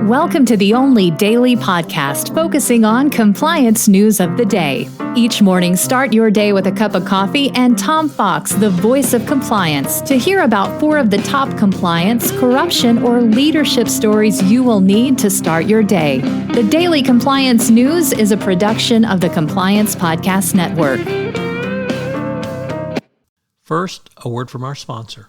Welcome to the only daily podcast focusing on compliance news of the day. Each morning, start your day with a cup of coffee and Tom Fox, the voice of compliance, to hear about 4 of the top compliance, corruption, or leadership stories you will need to start your day. The Daily Compliance News is a production of the Compliance Podcast Network. First, a word from our sponsor.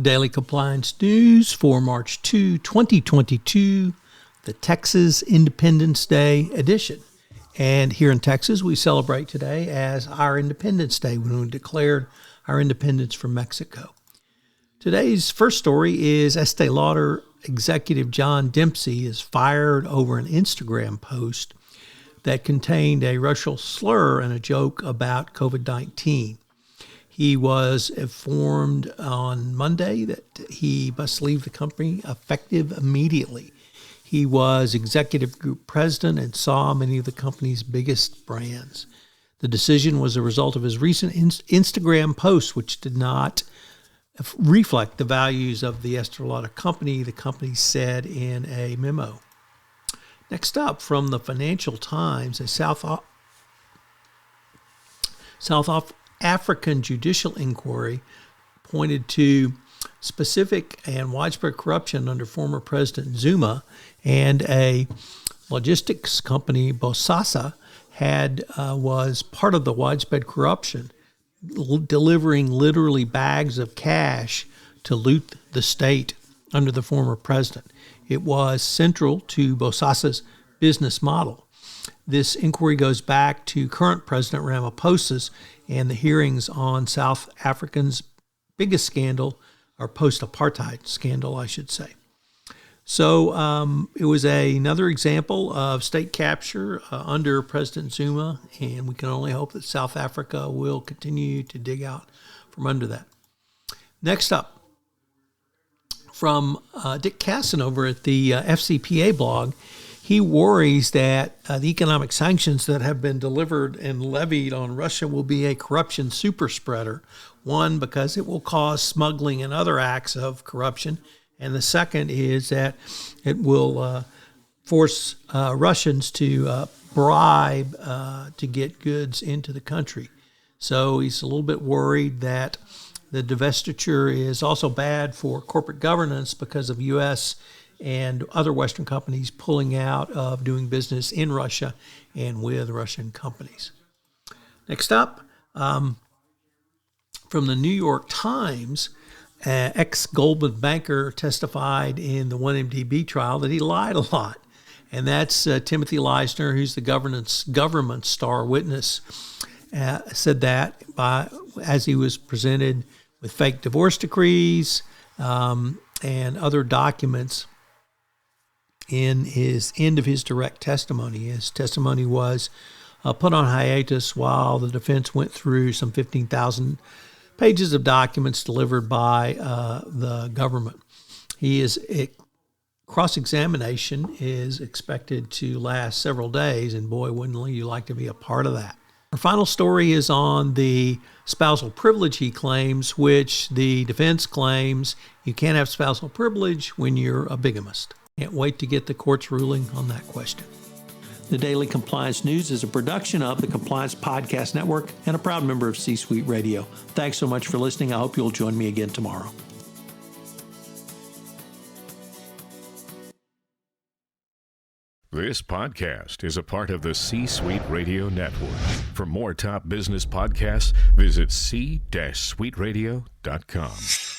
Daily Compliance News for March 2, 2022, the Texas Independence Day edition. And here in Texas, we celebrate today as our Independence Day when we declared our independence from Mexico. Today's first story is Estee Lauder executive John Dempsey is fired over an Instagram post that contained a racial slur and a joke about COVID-19. He was informed on Monday that he must leave the company effective immediately. He was executive group president and saw many of the company's biggest brands. The decision was a result of his recent Instagram post, which did not reflect the values of the Estee Lauder company, the company said in a memo. Next up, from the Financial Times, a South African judicial inquiry pointed to specific and widespread corruption under former President Zuma, and a logistics company, Bosasa, was part of the widespread corruption, delivering literally bags of cash to loot the state under the former president. It was central to Bosasa's business model. This inquiry goes back to current President Ramaphosa's and the hearings on South Africa's biggest scandal, or post-apartheid scandal, I should say. So it was another example of state capture under President Zuma, and we can only hope that South Africa will continue to dig out from under that. Next up, from Dick Casson over at the FCPA Blog, he worries that the economic sanctions that have been delivered and levied on Russia will be a corruption super spreader. One, because it will cause smuggling and other acts of corruption. And the second is that it will force Russians to bribe to get goods into the country. So he's a little bit worried that the divestiture is also bad for corporate governance because of U.S. and other Western companies pulling out of doing business in Russia and with Russian companies. Next up, from the New York Times, ex-Goldman banker testified in the 1MDB trial that he lied a lot. And that's Timothy Leisner, who's the government star witness, said that as he was presented with fake divorce decrees and other documents in his end of his direct testimony. His testimony was put on hiatus while the defense went through some 15,000 pages of documents delivered by the government. Cross-examination is expected to last several days, and boy, wouldn't you like to be a part of that. Our final story is on the spousal privilege he claims, which the defense claims you can't have spousal privilege when you're a bigamist. Can't wait to get the court's ruling on that question. The Daily Compliance News is a production of the Compliance Podcast Network and a proud member of C-Suite Radio. Thanks so much for listening. I hope you'll join me again tomorrow. This podcast is a part of the C-Suite Radio Network. For more top business podcasts, visit c-suiteradio.com.